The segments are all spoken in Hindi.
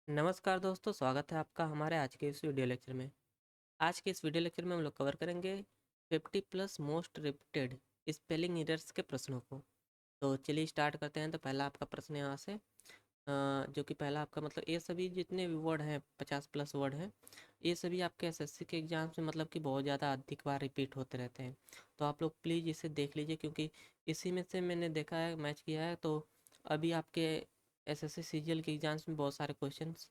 नमस्कार दोस्तों, स्वागत है आपका हमारे आज के इस वीडियो लेक्चर में। आज के इस वीडियो लेक्चर में हम लोग कवर करेंगे 50 plus most repeated spelling errors के प्रश्नों को। तो चलिए स्टार्ट करते हैं। तो पहला आपका प्रश्न यहाँ से जो कि पहला आपका मतलब ये सभी जितने भी वर्ड हैं 50 प्लस वर्ड हैं, ये सभी आपके एसएससी के एग्जाम में मतलब कि बहुत ज़्यादा अधिक बार रिपीट होते रहते हैं। तो आप लोग प्लीज़ इसे देख लीजिए, क्योंकि इसी में से मैंने देखा है, मैच किया है। तो अभी आपके एसएससी सीजीएल के एग्जाम्स में बहुत सारे क्वेश्चंस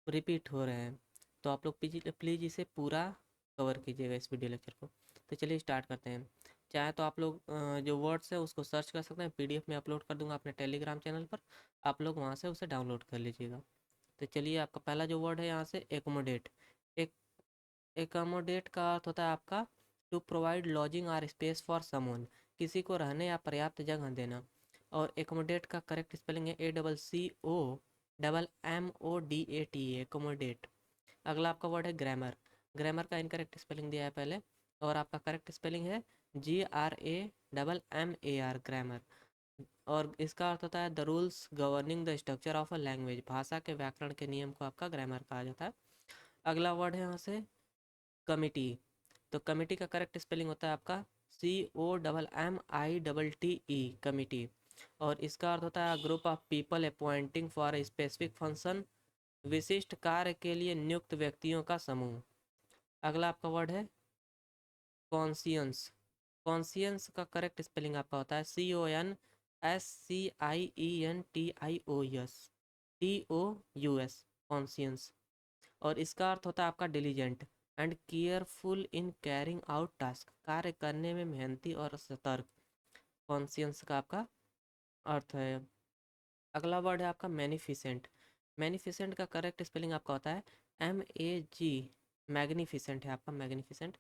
रिपीट हो रहे हैं। तो आप लोग प्लीज़ इसे पूरा कवर कीजिएगा इस वीडियो लेक्चर को। तो चलिए स्टार्ट करते हैं। चाहे तो आप लोग जो वर्ड्स है उसको सर्च कर सकते हैं, पीडीएफ में अपलोड कर दूंगा अपने टेलीग्राम चैनल पर, आप लोग वहाँ से उसे डाउनलोड कर लीजिएगा। तो चलिए, आपका पहला जो वर्ड है यहाँ से एकोमोडेट। एक एकोमोडेट का अर्थ होता है आपका टू प्रोवाइड लॉजिंग और स्पेस फॉर समवन, किसी को रहने या पर्याप्त जगह देना। और एकोमोडेट का करेक्ट स्पेलिंग है ACCOMMODAT, एकोमोडेट। अगला आपका वर्ड है ग्रामर। ग्रामर का इनकरेक्ट स्पेलिंग दिया है पहले, और आपका करेक्ट स्पेलिंग है GRAMMAR, ग्रामर। और इसका अर्थ होता है the rules governing the structure of a language, भाषा के व्याकरण के नियम को आपका ग्रामर कहा जाता है। अगला वर्ड है यहाँ से कमिटी। तो कमिटी का करेक्ट स्पेलिंग होता है आपका COMMITTE, कमिटी। और इसका अर्थ होता है group of people appointing for a specific function, विशिष्ट कार्य के लिए नियुक्त व्यक्तियों का समूह। अगला आपका वर्ड है कॉन्सियंस। कॉन्सियंस का करेक्ट स्पेलिंग आपका होता है CONSCIENTIOUS, कॉन्सियंस। और इसका अर्थ होता है आपका diligent and careful in carrying out task, कार्य करने में मेहनती और सतर्क, कॉन्सियंस का आपका अर्थ है। अगला वर्ड है आपका मैनिफिसेंट। मैनिफिसेंट का करेक्ट स्पेलिंग आपका होता है MAG, मैग्निफिसेंट है आपका मैग्निफिसेंट।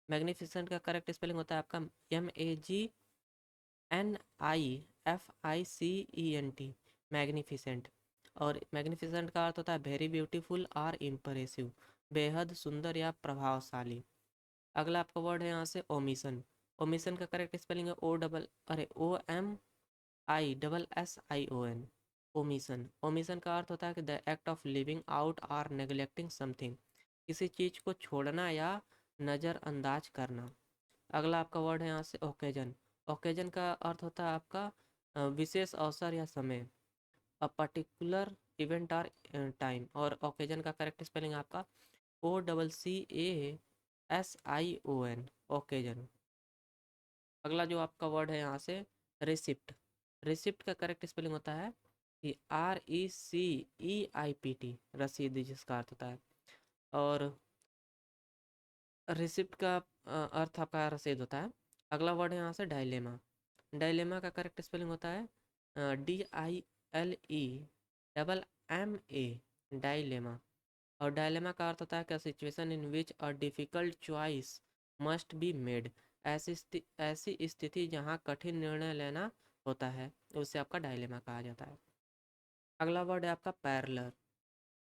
मैग्निफिसेंट का करेक्ट स्पेलिंग होता है आपका MAGNIFICENT, मैग्निफिसेंट। और मैग्निफिसेंट का अर्थ होता है वेरी ब्यूटीफुल और इम्प्रेसिव, बेहद सुंदर या प्रभावशाली। अगला आपका वर्ड है यहाँ से ओमिशन। ओमिशन का करेक्ट स्पेलिंग है OMISSION, ओमिशन। ओमिशन का अर्थ होता है कि the act of living out और नेग्लेक्टिंग समथिंग, किसी चीज को छोड़ना या नज़रअंदाज करना। अगला आपका वर्ड है यहाँ से ओकेजन। ओकेजन का अर्थ होता है आपका विशेष अवसर या समय, अ पर्टिकुलर इवेंट और टाइम। और ओकेजन का करेक्ट स्पेलिंग आपका OCCASION, ओकेजन। अगला जो आपका वर्ड है यहाँ से रिसिप्ट। रिसिप्ट का करेक्ट स्पेलिंग होता है कि RECEIPT, रसीद, जिसका अर्थ होता है। और रिसिप्ट का अर्थ आपका रसीद होता है। अगला वर्ड है यहाँ से डायलेमा। डायलेमा का करेक्ट स्पेलिंग होता है DILEMMA, डायलेमा। और डायलेमा का अर्थ होता है कि situation in which a difficult choice must be made, ऐसी स्थिति जहाँ कठिन निर्णय लेना होता है, उसे आपका डायलेमा कहा जाता है। अगला वर्ड है आपका पैरेलल।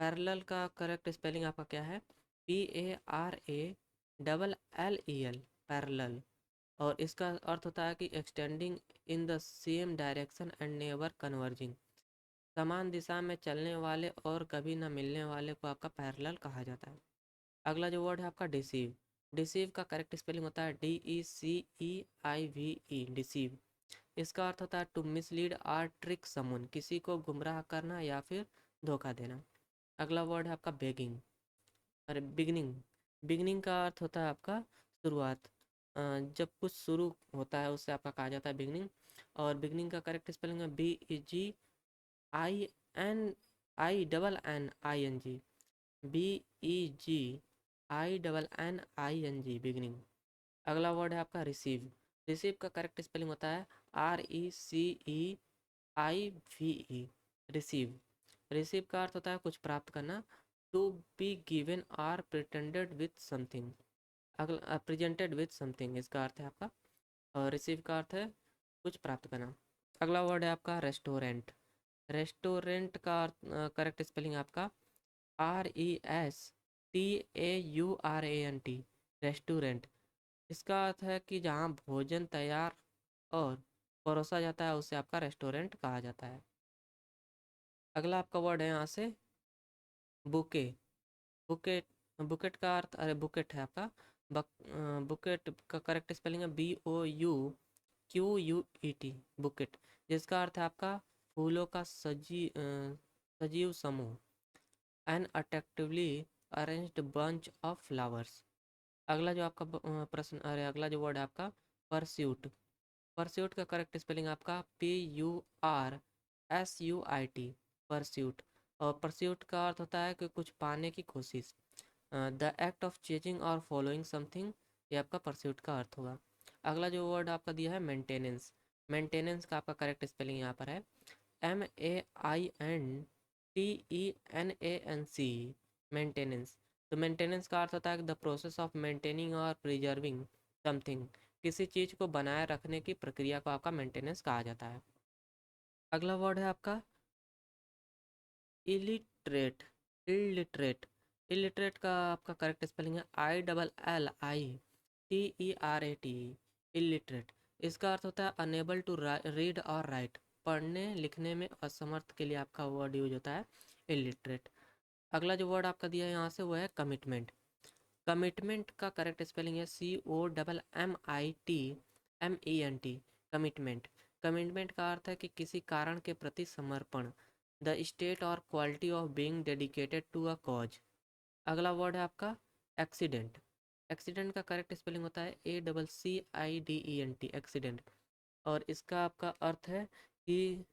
पैरेलल का करेक्ट स्पेलिंग आपका क्या है PARALLEL, पैरेलल। और इसका अर्थ होता है कि extending in the same direction and never converging, समान दिशा में चलने वाले और कभी न मिलने वाले को आपका पैरेलल कहा जाता है। अगला जो वर्ड है आपका डिसीव। डिसीव का करेक्ट स्पेलिंग होता है DECEIVE, डिसीव। इसका अर्थ होता है टू मिसलीड आर ट्रिक समन, किसी को गुमराह करना या फिर धोखा देना। अगला वर्ड है आपका बेगिंग, अरे बिगनिंग। बिगनिंग का अर्थ होता है आपका शुरुआत, जब कुछ शुरू होता है उससे आपका कहा जाता है बिगनिंग। और बिगनिंग का करेक्ट स्पेलिंग है BEGININING, BEGINING, बिगनिंग। अगला वर्ड है आपका रिसीव। रिसीव का करेक्ट स्पेलिंग होता है RECEIVE, रिसीव। रिसीव का अर्थ होता है कुछ प्राप्त करना, to be given or pretended with something, अगला प्रेजेंटेड विथ समथिंग, इसका अर्थ है आपका। और रिसीव का अर्थ है कुछ प्राप्त करना। अगला वर्ड है आपका रेस्टोरेंट। रेस्टोरेंट का करेक्ट स्पेलिंग आपका RESTAURANT, रेस्टोरेंट। इसका अर्थ है कि जहाँ भोजन तैयार और परोसा जाता है उसे आपका रेस्टोरेंट कहा जाता है। अगला आपका वर्ड है यहाँ से बुके, बुकेट, बुकेट का अर्थ, अरे बुकेट है आपका, बुकेट का करेक्ट स्पेलिंग है BOUQUET, बुकेट, जिसका अर्थ है आपका फूलों का सजीव समूह, an attractively arranged bunch of flowers. अगला जो आपका प्रश्न, अरे अगला जो वर्ड है आपका परस्यूट, परस्यूट का करेक्ट स्पेलिंग आपका PURSUIT, परस्यूट। और परस्यूट का अर्थ होता है कि कुछ पाने की कोशिश, द एक्ट ऑफ चेजिंग और फॉलोइंग समथिंग, ये आपका परस्यूट का अर्थ होगा। अगला जो वर्ड आपका दिया है मेंटेनेंस, मेंटेनेंस का आपका करेक्ट स्पेलिंग यहाँ पर है MAINTENANC, मेंटेनेंस। तो मेंटेनेंस का अर्थ होता है द प्रोसेस ऑफ मेंटेनिंग और प्रिजर्विंग समथिंग, किसी चीज़ को बनाए रखने की प्रक्रिया को आपका मेंटेनेंस कहा जाता है। अगला वर्ड है आपका इलिटरेट, इलिटरेट, इलिटरेट का आपका करेक्ट स्पेलिंग है ILLITERAT, इलिटरेट। इसका अर्थ होता है अनेबल टू रीड और राइट, पढ़ने लिखने में असमर्थ के लिए आपका वर्ड यूज होता है इलिटरेट। अगला जो वर्ड आपका दिया है यहाँ से वो है कमिटमेंट, कमिटमेंट का करेक्ट स्पेलिंग है COMMITMENT, कमिटमेंट। कमिटमेंट का अर्थ है कि किसी कारण के प्रति समर्पण, द स्टेट और quality of being dedicated to a cause. अगला वर्ड है आपका एक्सीडेंट, एक्सीडेंट का करेक्ट स्पेलिंग होता है ACCIDENT, एक्सीडेंट। और इसका आपका अर्थ है कि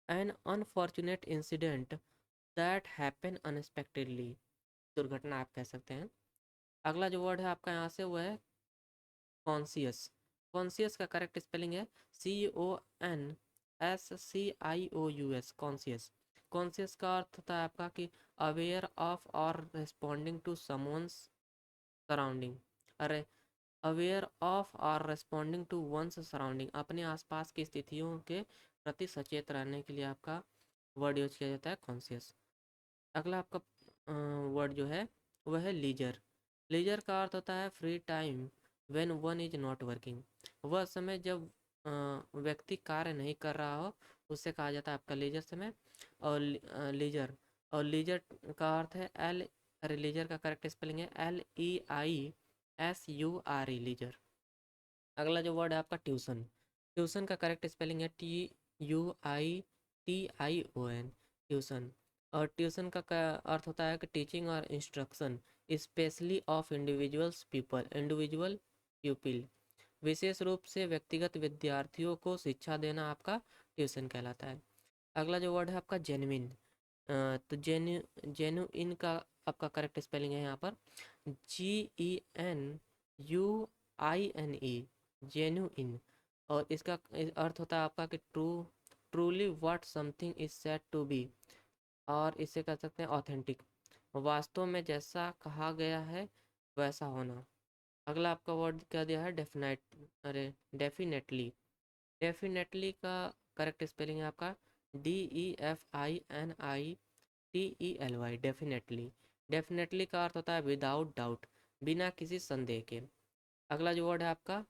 an unfortunate incident that happen unexpectedly, दुर्घटना आप कह सकते हैं। अगला जो वर्ड है आपका यहाँ से वो है कॉन्सियस, कॉन्सियस का करेक्ट स्पेलिंग है CONSCIOUS, कॉन्सियस। कॉन्सियस का अर्थ होता है आपका कि अवेयर ऑफ और रिस्पॉन्डिंग टू समवंस सराउंडिंग, अरे अवेयर ऑफ और रिस्पॉन्डिंग टू वंस सराउंडिंग, अपने आसपास की स्थितियों के प्रति सचेत रहने के लिए आपका वर्ड यूज किया जाता है कॉन्सियस। अगला आपका वर्ड जो है वह है लीजर, लीजर का अर्थ होता है free time when one is not working, वह समय जब व्यक्ति कार्य नहीं कर रहा हो उससे कहा जाता है आपका लीजर समय। और लीजर, और लीजर का अर्थ है एल, अरे लीजर का करेक्ट स्पेलिंग है LEISURE, लीजर। अगला जो वर्ड है आपका ट्यूशन, ट्यूशन का करेक्ट स्पेलिंग है TUITION, ट्यूशन। और ट्यूशन का अर्थ होता है कि टीचिंग और instruction specially of individuals people, individual pupil, विशेष रूप से व्यक्तिगत विद्यार्थियों को शिक्षा देना आपका ट्यूशन कहलाता है। अगला जो वर्ड है आपका जेन्युइन, तो जेन्युइन का आपका करेक्ट स्पेलिंग है यहाँ पर GENUINE, जेन्युइन। और इसका अर्थ होता है आपका कि truly what something is said to be, और इसे कह सकते हैं ऑथेंटिक, वास्तव में जैसा कहा गया है वैसा होना। अगला आपका वर्ड क्या दिया है डेफिनेट, अरे डेफिनेटली, डेफिनेटली का करेक्ट स्पेलिंग है आपका DEFINITELY, डेफिनेटली। डेफिनेटली का अर्थ होता है विदाउट डाउट, बिना किसी संदेह के। अगला जो वर्ड है आपका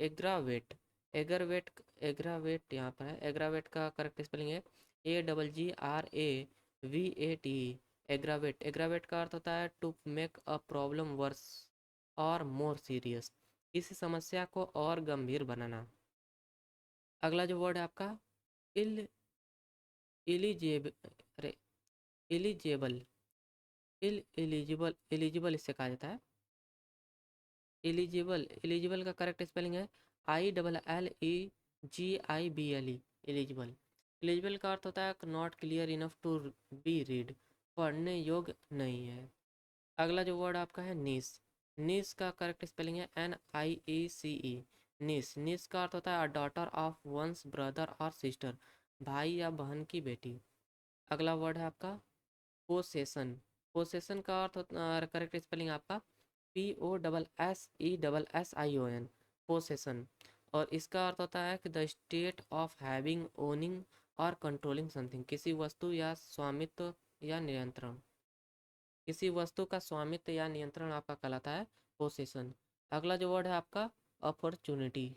एग्रावेट, एग्रावेट, एग्रावेट यहाँ पर है, एग्रावेट का करेक्ट स्पेलिंग है AGGRAVAT, एग्रावेट। एग्रावेट का अर्थ होता है to make a problem worse और मोर सीरियस, किसी समस्या को और गंभीर बनाना। अगला जो वर्ड है आपका इल इलिजिबल, अरे इलिजिबल, एलिजिबल इससे कहा जाता है एलिजिबल, एलिजिबल का करेक्ट स्पेलिंग है ILLEGIBLE, एलिजिबल। एलिजिबल का अर्थ होता है not clear enough to be read, पढ़ने योग्य नहीं है। अगला जो वर्ड आपका है नीस, नीस का करेक्ट स्पेलिंग है NIECE, नीस। नीस का अर्थ होता है a daughter of one's brother और सिस्टर, भाई या बहन की बेटी। अगला वर्ड है आपका पोसेसन, पोसेसन का अर्थ करेक्ट स्पेलिंग आपका POSSESSION, पोसेसन। और इसका अर्थ होता है कि the state of having, owning और कंट्रोलिंग समथिंग, किसी वस्तु या स्वामित्व या नियंत्रण, किसी वस्तु का स्वामित्व या नियंत्रण आपका कहलाता है पोसेसन। अगला जो वर्ड है आपका अपॉर्चुनिटी,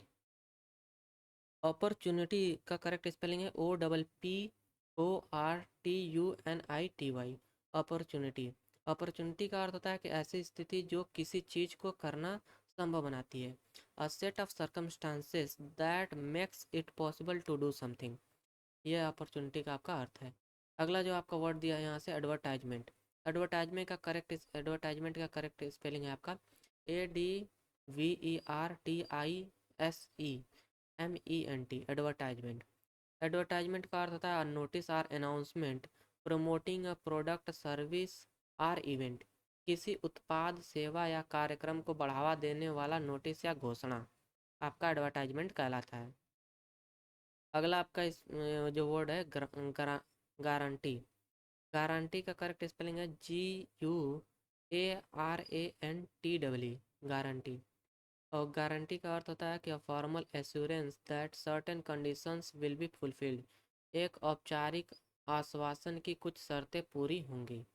अपॉर्चुनिटी का करेक्ट स्पेलिंग है OPPORTUNITY, APORTUNITY, अपॉर्चुनिटी। अपॉर्चुनिटी का अर्थ होता है कि ऐसी स्थिति जो किसी चीज़ को करना संभव बनाती है। A set of circumstances that makes it possible to do something, यह अपॉर्चुनिटी का आपका अर्थ है। अगला जो आपका वर्ड दिया है यहाँ से एडवर्टाइजमेंट। एडवर्टाइजमेंट का करेक्ट स्पेलिंग है आपका ADVERTISEMENT, एडवर्टाइजमेंट। एडवर्टाइजमेंट का अर्थ होता है notice or announcement promoting a product service or event, किसी उत्पाद सेवा या कार्यक्रम को बढ़ावा देने वाला नोटिस या घोषणा आपका एडवर्टाइजमेंट कहलाता है। अगला आपका जो वर्ड है गारंटी। गारंटी का करेक्ट स्पेलिंग है GUARANTW, गारंटी। और गारंटी का अर्थ होता है कि formal assurance that certain conditions will be fulfilled, एक औपचारिक आश्वासन की कुछ शर्तें पूरी होंगी।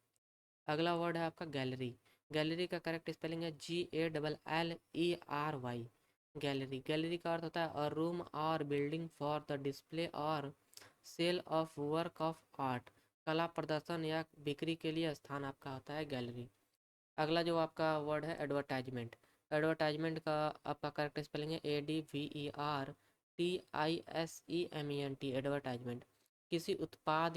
अगला वर्ड है आपका गैलरी। गैलरी का करेक्ट स्पेलिंग है GALLERY, गैलरी। गैलरी का अर्थ होता है अ रूम और बिल्डिंग फॉर द डिस्प्ले और sale of work of art, कला प्रदर्शन या बिक्री के लिए स्थान आपका होता है गैलरी। अगला जो आपका वर्ड है एडवर्टाइजमेंट। एडवर्टाइजमेंट का आपका करेक्ट स्पेलिंग है ADVERTISEMENT, एडवर्टाइजमेंट। किसी उत्पाद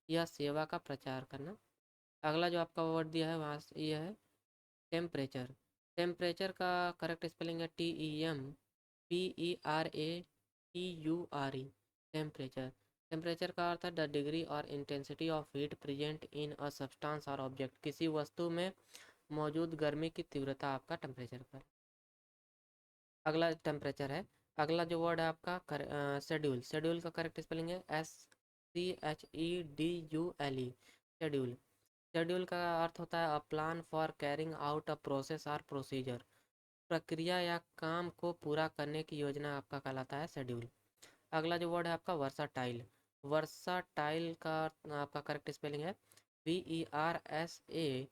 या सेवा का प्रचार करना। अगला जो आपका वर्ड दिया है वहाँ से ये है टेम्परेचर। टेम्परेचर का करेक्ट स्पेलिंग है TEMPERATURE, टेम्परेचर। टेम्परेचर का अर्थ है द डिग्री और intensity of heat present in a substance और ऑब्जेक्ट, किसी वस्तु में मौजूद गर्मी की तीव्रता आपका टेम्परेचर पर। अगला टेम्परेचर है। अगला जो वर्ड है आपका शेड्यूल। शेड्यूल का करेक्ट स्पेलिंग है SCHEDULE, शेड्यूल। शेड्यूल का अर्थ होता है a plan for carrying out a process और प्रोसीजर, प्रक्रिया या काम को पूरा करने की योजना आपका कहलाता है शेड्यूल। अगला जो वर्ड है आपका वर्साटाइल। वर्साटाइल का आपका करेक्ट स्पेलिंग है VERSATILE,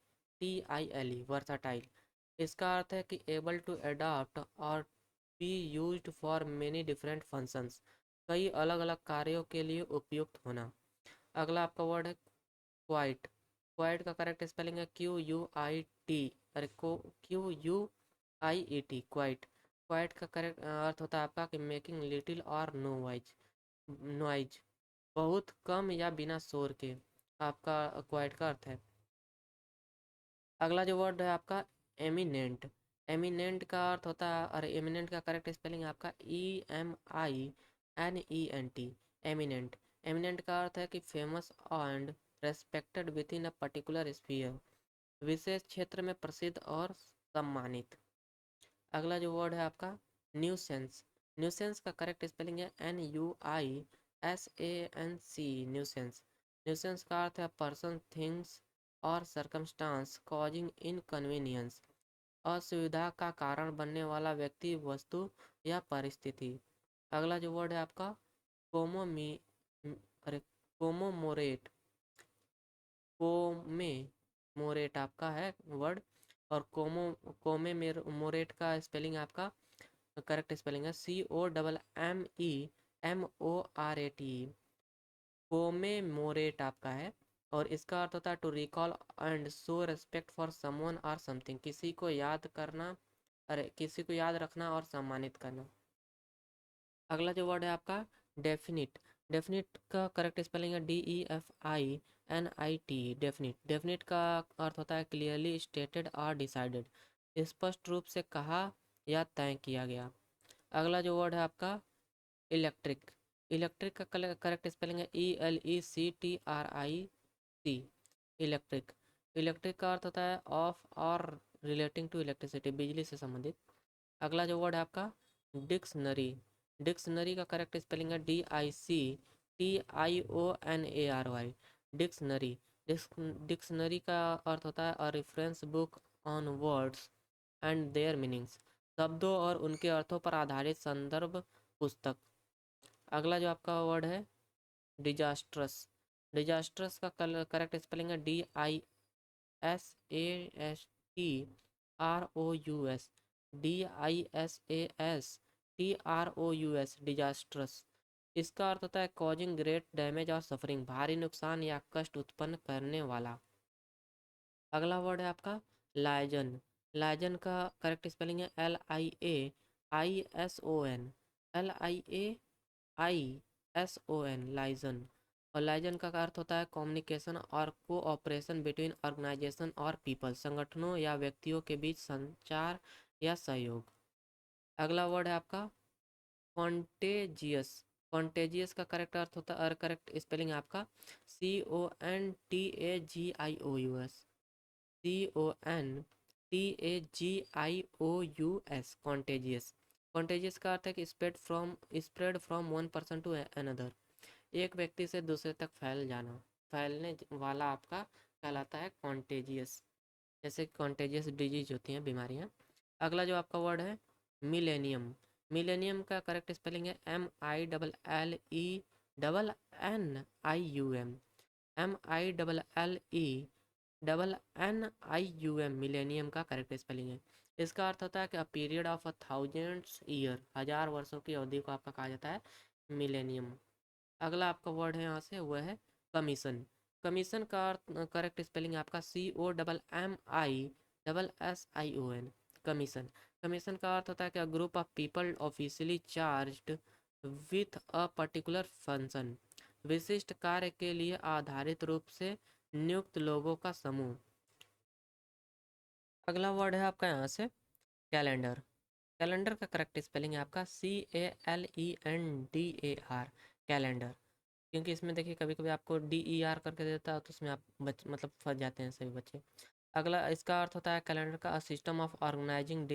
वर्साटाइल। इसका अर्थ है कि एबल टू अडॉप्ट और be used for many different functions, कई अलग अलग कार्यों के लिए उपयुक्त होना। अगला आपका वर्ड है क्वाइट। क्वाइट का करेक्ट स्पेलिंग है QUIT, अरे QUIET, क्वाइट। क्वाइट का करेक्ट अर्थ होता है आपका कि मेकिंग लिटिल और नो नॉइज, बहुत कम या बिना शोर के, आपका क्वाइट का अर्थ है। अगला जो वर्ड है आपका एमिनेंट। एमिनेंट का अर्थ होता है, और एमिनेंट का करेक्ट स्पेलिंग है आपका EMINENT, एमिनेंट। एमिनेंट का अर्थ है कि famous and respected within a particular sphere, विशेष क्षेत्र में प्रसिद्ध और सम्मानित। अगला जो वर्ड है आपका न्यूसेंस। न्यूसेंस का करेक्ट स्पेलिंग है NUISANC, न्यूसेंस। न्यूसेंस का अर्थ है पर्सन, थिंग्स और सर्कमस्टांस कॉजिंग इनकन्वीनियंस, असुविधा का कारण बनने वाला व्यक्ति, वस्तु या परिस्थिति। अगला जो वर्ड है आपका कोमोमी अरे कोमोमोरेट। कोमेमोरेट आपका है वर्ड, और कोमेमोरेट का स्पेलिंग आपका करेक्ट स्पेलिंग है COMMEMORATE, कोमेमोरेट आपका है। और इसका अर्थ होता है to recall and show respect for someone और समथिंग, किसी को याद करना, अरे किसी को याद रखना और सम्मानित करना। अगला जो वर्ड है आपका डेफिनिट। डेफिनिट का करेक्ट स्पेलिंग है DEFINIT, डेफिनिट। डेफिनिट का अर्थ होता है क्लियरली स्टेटेड और डिसाइडेड, स्पष्ट रूप से कहा या तय किया गया। अगला जो वर्ड है आपका इलेक्ट्रिक। इलेक्ट्रिक का करेक्ट स्पेलिंग है ELECTRIC, इलेक्ट्रिक। इलेक्ट्रिक का अर्थ होता है ऑफ और रिलेटिंग टू इलेक्ट्रिसिटी, बिजली से संबंधित। अगला जो वर्ड है आपका डिक्शनरी। डिक्शनरी का करेक्ट स्पेलिंग है DICTIONARY, डिक्शनरी। डिक्शनरी का अर्थ होता है a reference book on words and there meanings, शब्दों और उनके अर्थों पर आधारित संदर्भ पुस्तक। अगला जो आपका वर्ड है डिजास्ट्रस। डिजास्ट्रस का करेक्ट स्पेलिंग है DISASTROUS, DISASTROUS, डिजास्ट्रस। इसका अर्थ होता है कॉजिंग ग्रेट डैमेज और सफरिंग, भारी नुकसान या कष्ट उत्पन्न करने वाला। अगला वर्ड है आपका लाइजन। लाइजन का करेक्ट स्पेलिंग है LIAISON, LIAISON, लाइजन। और लाइजन का अर्थ होता है कम्युनिकेशन और कोऑपरेशन बिटवीन ऑर्गेनाइजेशन और पीपल, संगठनों या व्यक्तियों के बीच संचार या सहयोग। अगला वर्ड है आपका कॉन्टेजियस। कॉन्टेजियस का करेक्ट अर्थ होता है, करेक्ट स्पेलिंग है आपका CONTAGIOUS, CONTAGIOUS, कॉन्टेजियस। कॉन्टेजियस का अर्थ है कि spread from one person to another, एक व्यक्ति से दूसरे तक फैल जाना, फैलने वाला आपका कहलाता है कॉन्टेजियस, जैसे कॉन्टेजियस डिजीज होती हैं, बीमारियां। अगला जो आपका वर्ड है मिलेनियम। मिलेनियम का करेक्ट स्पेलिंग है MILLENNIUM, MILLENNIUM, मिलेनियम का करेक्ट स्पेलिंग है। इसका अर्थ होता है कि अ पीरियड ऑफ 1000 ईयर, 1000 वर्षों की अवधि को आपका कहा जाता है मिलेनियम। अगला आपका वर्ड है यहाँ से, वह है कमीशन। कमीशन का करेक्ट स्पेलिंग आपका COMMISSION, कमीशन। कमीशन का अर्थ होता है कि group of people officially charged with a particular function, विशिष्ट कार्य के लिए आधारित रूप से नियुक्त लोगों का समूह। अगला वर्ड है आपका यहाँ से कैलेंडर। कैलेंडर का करेक्ट स्पेलिंग है आपका CALENDAR, कैलेंडर। क्योंकि इसमें देखिए कभी कभी आपको DER करके देता है, तो उसमें आप मतलब फंस जाते हैं सभी बच्चे। अगला इसका अर्थ होता है कैलेंडर का system of organising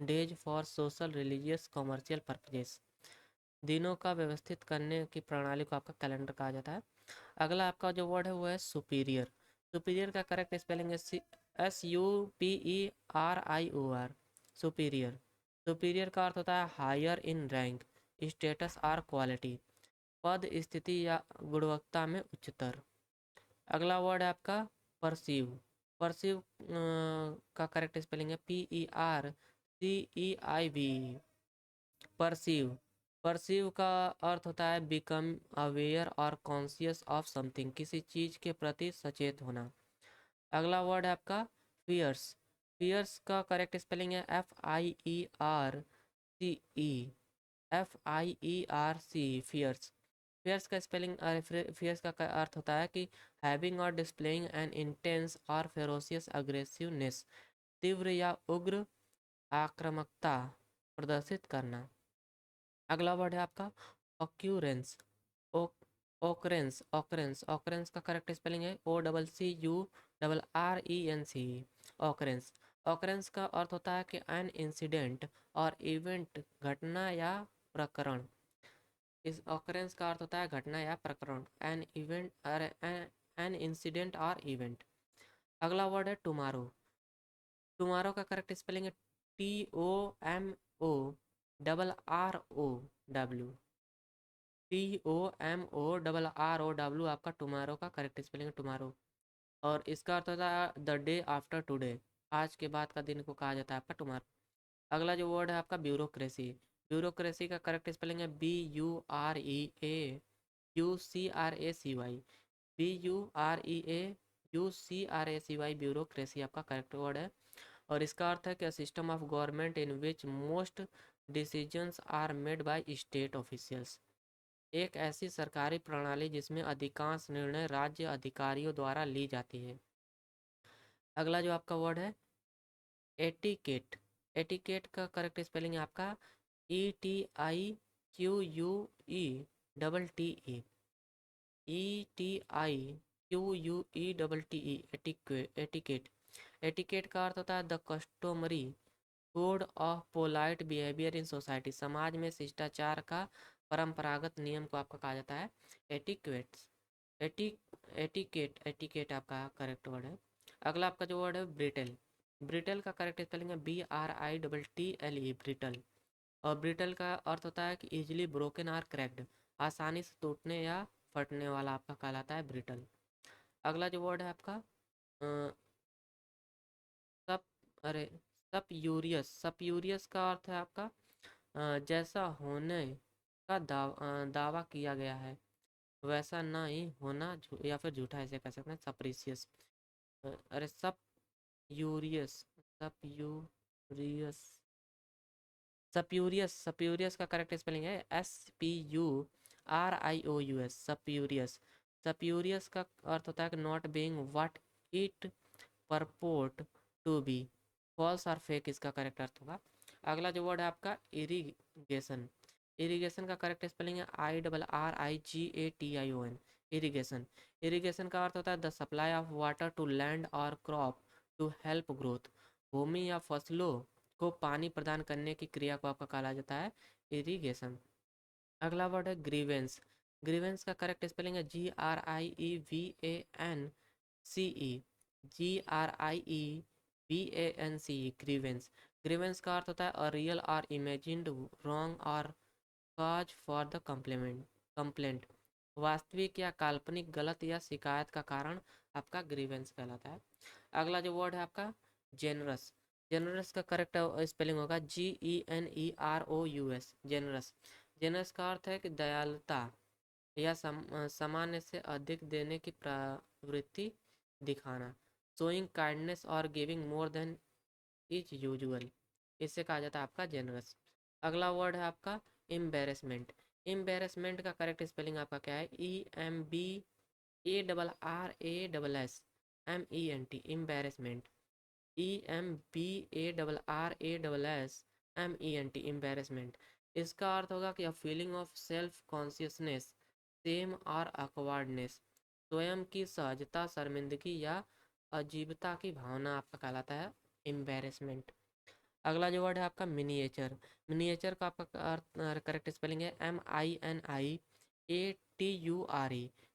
days for social, religious, commercial purposes, दिनों का व्यवस्थित करने की प्रणाली को आपका कैलेंडर कहा जाता है। अगला आपका जो वर्ड है वो है सुपीरियर। सुपीरियर का करेक्ट स्पेलिंग है SUPERIOR, सुपीरियर। सुपीरियर का अर्थ होता है हायर इन रैंक, स्टेटस और क्वालिटी, पद, स्थिति या गुणवत्ता में उच्चतर। अगला वर्ड है आपका परसीव। परसीव का करेक्ट स्पेलिंग है PERCEIV, परसीव। परसीव का अर्थ होता है बिकम अवेयर और कॉन्शियस ऑफ समथिंग, किसी चीज के प्रति सचेत होना। अगला वर्ड है आपका फियर्स। फियर्स का करेक्ट स्पेलिंग है FIERCE, फियर्स। फियर्स का स्पेलिंग, फियर्स का अर्थ होता है कि हैविंग और डिस्प्लेइंग एन इंटेंस और फेरोसियस अग्रेसिवनेस, तीव्र या उग्र आक्रामकता प्रदर्शित करना। अगला वर्ड है आपका ऑक्यूरेंस। ऑकरेंस, ऑकरेंस, ऑकरेंस का करेक्ट स्पेलिंग है OCCURRENC, ऑकरेंस। ऑकरेंस का अर्थ होता है कि एन इंसिडेंट और इवेंट, घटना या प्रकरण। इस ऑकरेंस का अर्थ होता है घटना या प्रकरण, एन इवेंट, एन इंसिडेंट और इवेंट। अगला वर्ड है टुमारो। टुमारो का करेक्ट स्पेलिंग है TOMORROW, TOMORROW, आपका टुमारो का करेक्ट स्पेलिंग है टुमारो। और इसका अर्थ होता है द डे आफ्टर टुडे, आज के बाद का दिन को कहा जाता है आपका टुमारो। अगला जो वर्ड है आपका ब्यूरोक्रेसी। ब्यूरोक्रेसी का करेक्ट स्पेलिंग है BUREAUCRACY, BUREAUCRACY, ब्यूरोक्रेसी आपका करेक्ट वर्ड है। और इसका अर्थ है कि system of government in which most decisions are made by state officials, एक ऐसी सरकारी प्रणाली जिसमें अधिकांश निर्णय राज्य अधिकारियों द्वारा ली जाती है। अगला जो आपका वर्ड है एटिकेट। एटिकेट का करेक्ट स्पेलिंग है आपका ETIQUE ETIQUE, एटिकेट। एटिकेट का अर्थ होता है the customary code of polite behaviour in society, समाज में शिष्टाचार का परंपरागत नियम को आपका कहा जाता है एटिक्वेट्स, एटी एटिकेट, एटिकेट आपका करेक्ट वर्ड है। अगला आपका जो वर्ड है ब्रिटेल। ब्रिटेल का करेक्ट स्पेलिंग है BRITTLE, ब्रिटल। और ब्रिटल का अर्थ होता है कि इजिली ब्रोकन और क्रैक्ड, आसानी से टूटने या फटने वाला आपका कहलाता है ब्रिटल। अगला जो वर्ड है आपका सब, अरे सपयूरियस। सपयूरियस का अर्थ है आपका जैसा होने का दावा किया गया है वैसा ना ही होना या फिर झूठा ऐसे कह सकते हैं सप्रीसियस। अरे सब यूरियस सप्यूरियस सप्यूरियस सप्यूरियस का करेक्ट स्पेलिंग है SPURIOUS सप्यूरियस। सप्यूरियस का अर्थ होता है कि not being what it purport to be. False और फेक इसका करेक्ट अर्थ होगा। अगला जो वर्ड है आपका इरिगेशन। इरिगेशन का करेक्ट स्पेलिंग है IRRIGATION इरिगेशन। इरिगेशन का अर्थ होता है the supply of water to land और क्रॉप टू हेल्प ग्रोथ। भूमि या फसलों को पानी प्रदान करने की क्रिया को आपका कहा जाता है इरिगेशन। अगला वर्ड है ग्रीवेंस। ग्रीवेंस का करेक्ट स्पेलिंग है GRIEVANCE GRIEVANCE ग्रीवेंस। ग्रीवेंस का अर्थ होता है अ रियल और इमेजिन्ड रॉन्ग और काज फॉर द कंप्लेंट। वास्तविक या काल्पनिक गलत या शिकायत का कारण आपका ग्रीवेंस कहलाता है। अगला जो वर्ड है आपका जेनरस। जेनरस का करेक्ट स्पेलिंग होगा GENEROUS जेनरस। जेनरस का अर्थ है कि दयालुता या सामान्य से अधिक देने की प्रवृत्ति दिखाना। शोइंग काइंडनेस और giving more than is usual इसे कहा जाता है आपका जेनरस। अगला वर्ड है आपका एम्बेरसमेंट। एम्बेरसमेंट का करेक्ट स्पेलिंग आपका क्या है EMBARRASSMENT एम्बेरसमेंट। EMBARRASSMENT embarrassment. इसका अर्थ होगा कि a feeling of self consciousness same और अकवर्डनेस। स्वयं की सहजता शर्मिंदगी या अजीबता की भावना आपका कहलाता है एम्बेरसमेंट। अगला जो वर्ड है आपका मिनिएचर। मिनिएचर का आपका करेक्ट स्पेलिंग है MINIATURE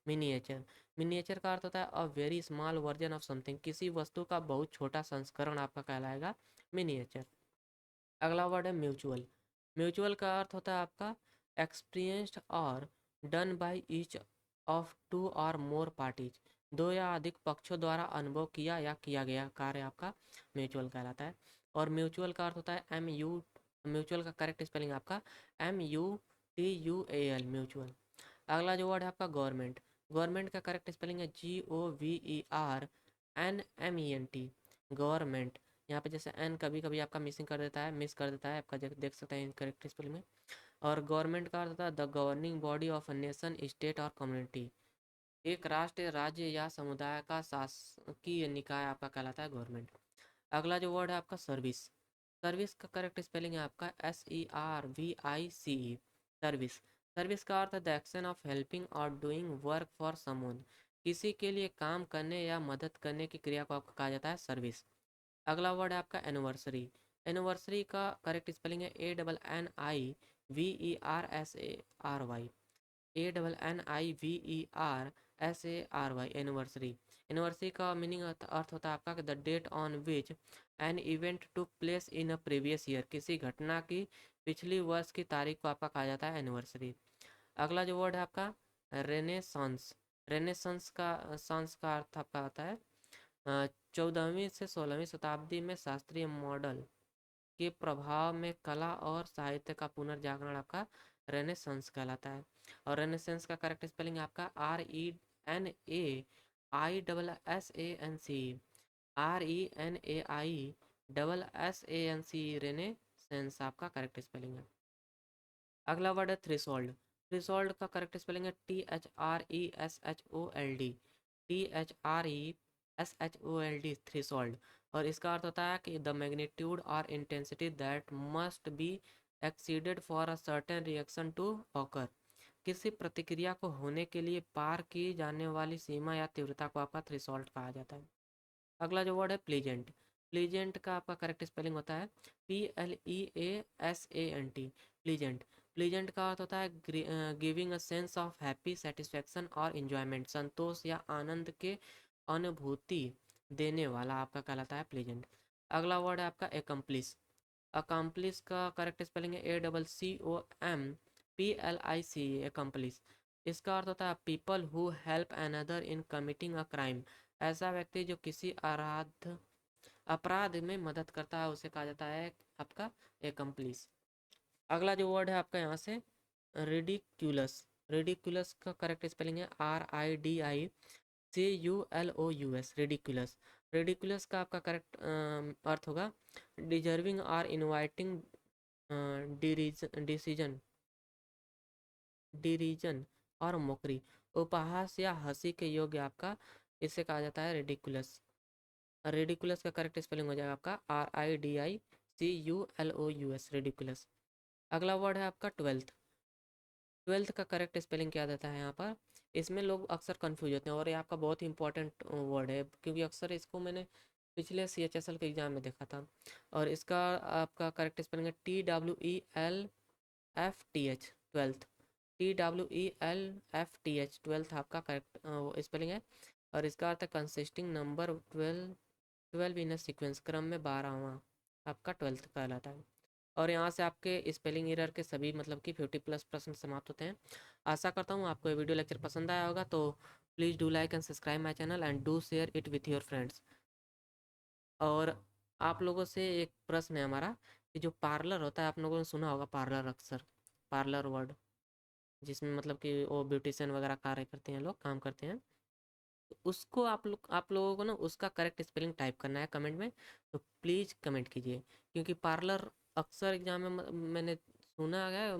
मिनिएचर। मिनिएचर का अर्थ होता है a very small version of something. किसी वस्तु का बहुत छोटा संस्करण आपका कहलाएगा मिनिएचर। अगला वर्ड है म्यूचुअल। म्यूचुअल का अर्थ होता है आपका एक्सपीरियंस्ड और done by each of two और मोर पार्टीज। दो या अधिक पक्षों द्वारा अनुभव किया या किया गया कार्य आपका म्यूचुअल कहलाता है। और म्यूचुअल का अर्थ होता है म्यूचुअल का करेक्ट स्पेलिंग आपका MUTUAL म्यूचुअल। अगला जो वर्ड है आपका गवर्नमेंट। गवर्नमेंट का करेक्ट स्पेलिंग है GOVERNMENT गवर्नमेंट। यहाँ पे जैसे एन कभी कभी आपका मिसिंग कर देता है मिस कर देता है आपका देख सकते हैं करेक्ट स्पेलिंग में। और गवर्नमेंट का अर्थ होता है the governing body of a nation state और कम्युनिटी। एक राष्ट्र राज्य या समुदाय का शासकीय निकाय आपका कहलाता है गवर्नमेंट। अगला जो वर्ड है आपका सर्विस। सर्विस का करेक्ट स्पेलिंग है आपका SERVICE सर्विस। सर्विस का अर्थ है द एक्शन ऑफ हेल्पिंग और डूइंग वर्क फॉर समवन। किसी के लिए काम करने या मदद करने की क्रिया को आपका कहा जाता है सर्विस। अगला वर्ड है आपका एनिवर्सरी। एनिवर्सरी का करेक्ट स्पेलिंग है ANNIVERSARY ANNIVERSARY एनिवर्सरी। एनिवर्सरी का मीनिंग अर्थ होता है आपका the date on which an event took place in a previous year. किसी घटना की पिछली वर्ष की तारीख को आपका कहा जाता है एनिवर्सरी। अगला जो वर्ड है आपका रेनेसांस। रेनेसांस का सांस का अर्थ आपका आता है 14वीं से 16वीं शताब्दी में शास्त्रीय मॉडल के प्रभाव में कला और साहित्य का पुनर्जागरण आपका रेनेसांस कहलाता है। और रेनेसांस का करेक्ट स्पेलिंग आपका RENAISSANC रेनेसेंस आपका करेक्ट स्पेलिंग है। अगला वर्ड है थ्रेशोल्ड। थ्रेशोल्ड का करेक्ट स्पेलिंग है THRESHOLD थ्रेशोल्ड। और इसका अर्थ होता है कि द मैग्नीट्यूड और intensity that must be exceeded for a certain reaction to occur. किसी प्रतिक्रिया को होने के लिए पार की जाने वाली सीमा या तीव्रता को आपका थ्रेशोल्ड कहा जाता है। अगला जो वर्ड है प्लीजेंट। प्लीजेंट का आपका करेक्ट स्पेलिंग होता है PLEASANT प्लीजेंट। प्लीजेंट का अर्थ होता है giving a sense of happy satisfaction और इंजॉयमेंट। संतोष या आनंद के अनुभूति देने वाला आपका कहलाता है प्लीजेंट। अगला वर्ड है आपका एकम्प्लिस। अकम्प्लिस का करेक्ट स्पेलिंग है ACCOMPLIC एकम्प्लिस। इसका अर्थ होता है people who help another in committing a crime. ऐसा व्यक्ति जो किसी अपराध में मदद करता है उसे कहा जाता है आपका एकम्प्लिस। अगला जो वर्ड है आपका यहाँ से रिडिक्यूलस। रिडिक्यूलस का करेक्ट स्पेलिंग है RIDICULOUS, रिडिक्यूलस। रिडिक्यूलस का आपका करेक्ट अर्थ होगा डिजर्विंग और इनवाइटिंग डिसीजन, डिरीजन और मोकरी, उपहास या हंसी के योग्य आपका, इसे कहा जाता है रेडिकुलस। रेडिकुलस का करेक्ट स्पेलिंग हो जाएगा आपका RIDICULOUS, रेडिकुलस। अगला वर्ड है आपका ट्वेल्थ। ट्वेल्थ का करेक्ट स्पेलिंग क्या देता है यहाँ पर, इसमें लोग अक्सर कंफ्यूज होते हैं और ये आपका बहुत ही इंपॉर्टेंट वर्ड है, क्योंकि अक्सर इसको मैंने पिछले CHSL के एग्जाम में देखा था। और इसका आपका करेक्ट स्पेलिंग है TWELFTH, ट्वेल्थ। TWELFTH, ट्वेल्थ आपका करेक्ट स्पेलिंग है। और इसका अर्थ है कंसिस्टिंग नंबर 12, 12 इन सीक्वेंस, क्रम में 12वां आपका ट्वेल्थ कहलाता है। और यहाँ से आपके स्पेलिंग एरर के सभी मतलब कि 50+ प्रश्न समाप्त होते हैं। आशा करता हूँ आपको ये वीडियो लेक्चर पसंद आया होगा, तो please do like and subscribe my channel and do share it with your friends. और आप लोगों से एक प्रश्न है हमारा कि जो पार्लर होता है, आप लोगों ने सुना होगा पार्लर, अक्सर पार्लर वर्ड, जिसमें मतलब कि वो ब्यूटिशियन वगैरह कार्य करते हैं, लोग काम करते हैं। तो उसको आप लोगों को ना उसका करेक्ट स्पेलिंग टाइप करना है कमेंट में, तो प्लीज़ कमेंट कीजिए, क्योंकि पार्लर अक्सर एग्जाम में मैंने सुना है